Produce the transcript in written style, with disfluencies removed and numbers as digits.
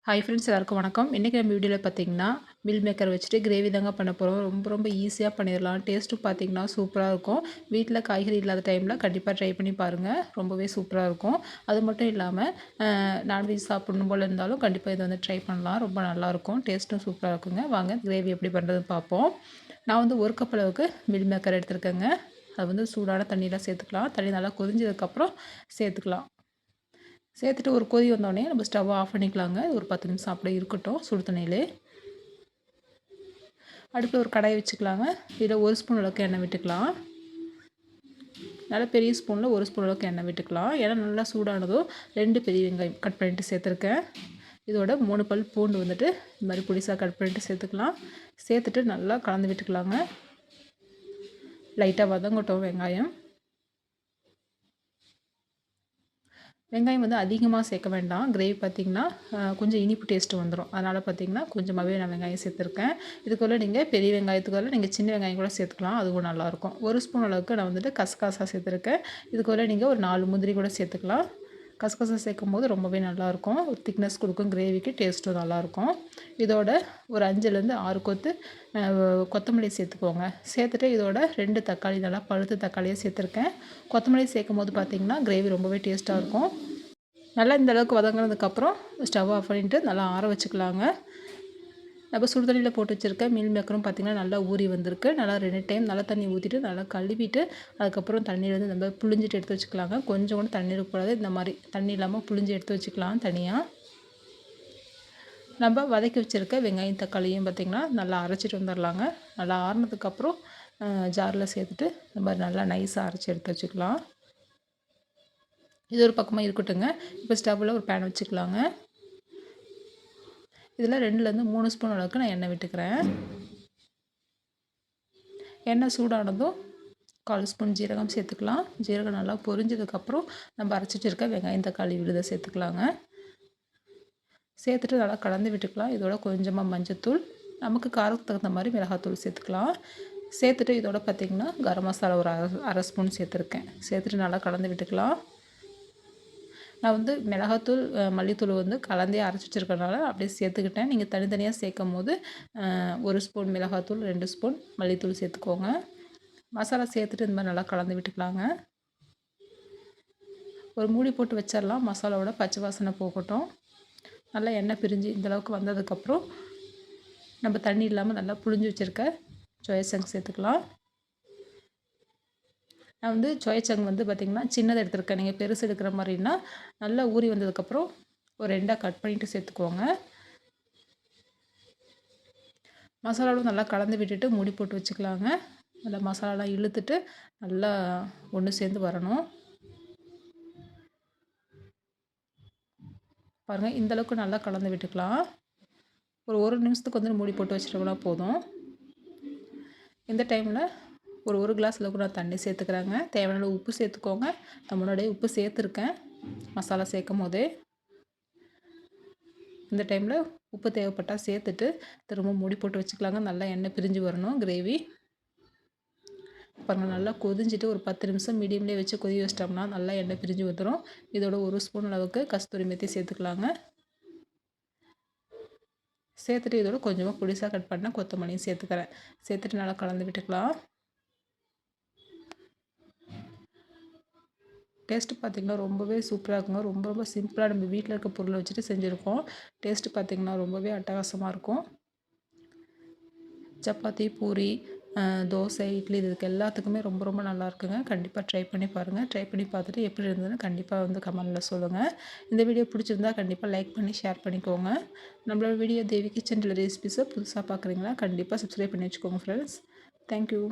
Hi friends, எல்லாருக்கும் வணக்கம். இன்றைக்கி நம்ம வீடியோவில் பார்த்தீங்கன்னா மில் மேக்கர் வச்சுட்டு கிரேவி தாங்க பண்ண போகிறோம். ரொம்ப ஈஸியாக பண்ணிடலாம். டேஸ்ட்டும் பார்த்தீங்கன்னா சூப்பராக இருக்கும். வீட்டில் காய்கறி இல்லாத டைமில் கண்டிப்பாக ட்ரை பண்ணி பாருங்கள். ரொம்பவே சூப்பராக இருக்கும். அது மட்டும் இல்லாமல் நான்வெஜ் சாப்பிடணும் போல் இருந்தாலும் கண்டிப்பாக இதை வந்து ட்ரை பண்ணலாம். ரொம்ப நல்லாயிருக்கும். டேஸ்ட்டும் சூப்பராக இருக்குங்க. வாங்க கிரேவி எப்படி பண்ணுறதுன்னு பார்ப்போம். நான் வந்து ஒரு கப் அளவுக்கு மில் மேக்கர் எடுத்துருக்கேங்க. அது வந்து சூடான தண்ணியில் சேர்த்துக்கலாம். தண்ணி நல்லா கொதிஞ்சதுக்கப்புறம் சேர்த்துக்கலாம். சேர்த்துட்டு ஒரு கொதி வந்தோடனே நம்ம ஸ்டவ் ஆஃப் பண்ணிக்கலாங்க. ஒரு 10 நிமிஷம் அப்படியே இருக்கட்டும் சுடு தண்ணியிலே. அடுப்பில் ஒரு கடாயை வச்சுக்கலாங்க. இதில் 1 ஸ்பூன் அளவுக்கு எண்ணெய் விட்டுக்கலாம். நல்லா பெரிய ஸ்பூனில் 1 ஸ்பூன் அளவுக்கு எண்ணெய் விட்டுக்கலாம். எண்ணெய் நல்லா சூடானதும் 2 பெரிய வெங்காயம் கட் பண்ணிவிட்டு சேர்த்துருக்கேன். இதோட 3 பல் பூண்டு வந்துட்டு இந்த மாதிரி பொடிசாக கட் பண்ணிவிட்டு சேர்த்துக்கலாம். சேர்த்துட்டு நல்லா கலந்து விட்டுக்கலாங்க. லைட்டாக வதங்கட்டும் வெங்காயம். வெங்காயம் வந்து அதிகமாக சேர்க்க வேண்டாம். கிரேவி பார்த்திங்கன்னா கொஞ்சம் இனிப்பு டேஸ்ட்டு வந்துடும். அதனால் பார்த்திங்கன்னா கொஞ்சமாகவே நான் வெங்காயம் சேர்த்துருக்கேன். இதுக்குள்ளே நீங்கள் பெரிய வெங்காயத்துக்குள்ளே நீங்கள் சின்ன வெங்காயம் கூட சேர்த்துக்கலாம். அதுவும் நல்லாயிருக்கும். 1 ஸ்பூன் அளவுக்கு நான் வந்துட்டு கசகசா சேர்த்துருக்கேன். இதுக்குள்ளே நீங்கள் ஒரு 4 முந்திரி கூட சேர்த்துக்கலாம். கசகசா சேர்க்கும் போது ரொம்பவே நல்லாயிருக்கும். ஒரு திக்னஸ் கொடுக்கும். கிரேவிக்கு டேஸ்ட்டும் நல்லாயிருக்கும். இதோட ஒரு 5லேருந்து 6 கொத்தமல்லி சேர்த்துக்கோங்க. சேர்த்துட்டு இதோட 2 தக்காளி நல்லா பழுத்த தக்காளியை சேர்த்துருக்கேன். கொத்தமல்லி சேர்க்கும் போது பார்த்திங்கன்னா கிரேவி ரொம்பவே டேஸ்ட்டாக இருக்கும். நல்லா இந்த அளவுக்கு வதங்கினதுக்கப்புறம் ஸ்டவ் ஆஃப் பண்ணிவிட்டு நல்லா ஆற வச்சுக்கலாங்க. நம்ம சுடு தண்ணியில் போட்டு வச்சுருக்க மீல் மேக்கரும் பார்த்திங்கன்னா நல்லா ஊறி வந்திருக்கு. நல்லா 2 டைம் நல்லா தண்ணி ஊற்றிட்டு நல்லா கழுவிட்டு அதுக்கப்புறம் தண்ணியிலேருந்து நம்ம புழிஞ்சிட்டு எடுத்து வச்சுக்கலாங்க. கொஞ்சம் கூட தண்ணி இருக்கக்கூடாது. இந்த மாதிரி தண்ணி இல்லாமல் புழிஞ்சு எடுத்து வச்சுக்கலாம் தனியாக. நம்ம வதக்கி வச்சுருக்க வெங்காயம் தக்காளியும் பார்த்திங்கன்னா நல்லா அரைச்சிட்டு வந்துடலாங்க. நல்லா ஆறினதுக்கப்புறம் ஜாரில் சேர்த்துட்டு இந்த மாதிரி நல்லா நைஸாக அரைச்சி எடுத்து வச்சுக்கலாம். இது ஒரு பக்கமாக இருக்கட்டுங்க. இப்போ ஸ்டவ்வில் ஒரு பேன் வச்சுக்கலாங்க. இதில் 2லேருந்து 3 ஸ்பூன் அளவுக்கு நான் எண்ணெய் விட்டுக்கிறேன். எண்ணெய் சூடானதும் 1/4 ஸ்பூன் ஜீரகம் சேர்த்துக்கலாம். ஜீரகம் நல்லா பொரிஞ்சதுக்கப்புறம் நம்ம அரைச்சிட்டு இருக்க வெங்காயம் தக்காளி விழுதை சேர்த்துக்கலாங்க. சேர்த்துட்டு நல்லா கலந்து விட்டுக்கலாம். இதோட கொஞ்சமாக மஞ்சத்தூள், நமக்கு காரத்துக்கு தகுந்த மாதிரி மிளகாத்தூள் சேர்த்துக்கலாம். சேர்த்துட்டு இதோட பார்த்திங்கன்னா கரம் மசாலா ஒரு அரை ஸ்பூன் சேர்த்துருக்கேன். சேர்த்துட்டு நல்லா கலந்து விட்டுக்கலாம். நான் வந்து மிளகாத்தூள் மல்லித்தூள் வந்து கலந்தே அரைச்சி வச்சுருக்கனால அப்படியே சேர்த்துக்கிட்டேன். நீங்கள் தனித்தனியாக சேர்க்கும் போது 1 ஸ்பூன் மிளகாத்தூள், 2 ஸ்பூன் மல்லித்தூள் சேர்த்துக்கோங்க. மசாலா சேர்த்துட்டு இந்த மாதிரி நல்லா கலந்து விட்டுக்கலாங்க. ஒரு மூடி போட்டு வச்சிடலாம். மசாலாவோட பச்சை வாசனை போகட்டும். நல்லா எண்ணெய் பிரிஞ்சு இந்தளவுக்கு வந்ததுக்கப்புறம் நம்ம தண்ணி இல்லாமல் நல்லா புழிஞ்சு வச்சுருக்க சோயா சங்க் சேர்த்துக்கலாம். நான் வந்து சோயா சங்க் வந்து பார்த்திங்கன்னா சின்னதை எடுத்துருக்கேன். நீங்கள் பெருசு எடுக்கிற மாதிரின்னா நல்லா ஊறி வந்ததுக்கப்புறம் ஒரு 2ஆக கட் பண்ணிவிட்டு சேர்த்துக்கோங்க. மசாலாவும் நல்லா கலந்து விட்டுட்டு மூடி போட்டு வச்சுக்கலாங்க. நல்லா மசாலாலாம் இழுத்துட்டு நல்லா ஒன்று சேர்ந்து வரணும். பாருங்கள், இந்தளவுக்கு நல்லா கலந்து விட்டுக்கலாம். ஒரு நிமிஷத்துக்கு வந்து மூடி போட்டு வச்சுட்டோம்னா போதும். இந்த டைமில் ஒரு கிளாஸ் அளவுக்கு நான் தண்ணி சேர்த்துக்கிறேங்க. தேவையான உப்பு சேர்த்துக்கோங்க. நான் முன்னாடியே உப்பு சேர்த்துருக்கேன் மசாலா சேர்க்கும் போதே. இந்த டைமில் உப்பு தேவைப்பட்டால் சேர்த்துட்டு திரும்ப மூடி போட்டு வச்சுக்கலாங்க. நல்லா எண்ணெய் பிரிஞ்சு வரணும் கிரேவி. பாருங்கள், நல்லா கொதிஞ்சிட்டு ஒரு 10 நிமிஷம் மீடியம்லேயே வச்சு கொதி வச்சிட்டோம்னா நல்லா எண்ணெய் பிரிஞ்சு வந்துடும். இதோட 1 ஸ்பூன் அளவுக்கு கஸ்தூரி மெத்தி சேர்த்துக்கலாங்க. சேர்த்துட்டு இதோட கொஞ்சமாக பொடிசாக கட் பண்ண கொத்தமல்லியும் சேர்த்துக்கிறேன். சேர்த்துட்டு நல்லா கலந்து விட்டுக்கலாம். டேஸ்ட்டு பார்த்திங்கன்னா ரொம்பவே சூப்பராக இருக்குங்க. ரொம்ப சிம்பிளாக நம்ம வீட்டில் இருக்க பொருளை வச்சுட்டு செஞ்சுருக்கோம். டேஸ்ட்டு பார்த்திங்கன்னா ரொம்பவே அட்டகாசமாக இருக்கும். சப்பாத்தி, பூரி, தோசை, இட்லி இதுக்கு எல்லாத்துக்குமே ரொம்ப நல்லா இருக்குங்க. கண்டிப்பாக ட்ரை பண்ணி பாருங்கள். ட்ரை பண்ணி பார்த்துட்டு எப்படி இருந்ததுன்னு கண்டிப்பாக வந்து கமெண்டில் சொல்லுங்கள். இந்த வீடியோ பிடிச்சிருந்தா கண்டிப்பாக லைக் பண்ணி ஷேர் பண்ணிக்கோங்க. நம்மளோட வீடியோ தேவி கிச்சன் ரெசிபீஸை புதுசாக பார்க்குறீங்களா? கண்டிப்பாக சப்ஸ்கிரைப் பண்ணி வச்சுக்கோங்க ஃப்ரெண்ட்ஸ். தேங்க்யூ.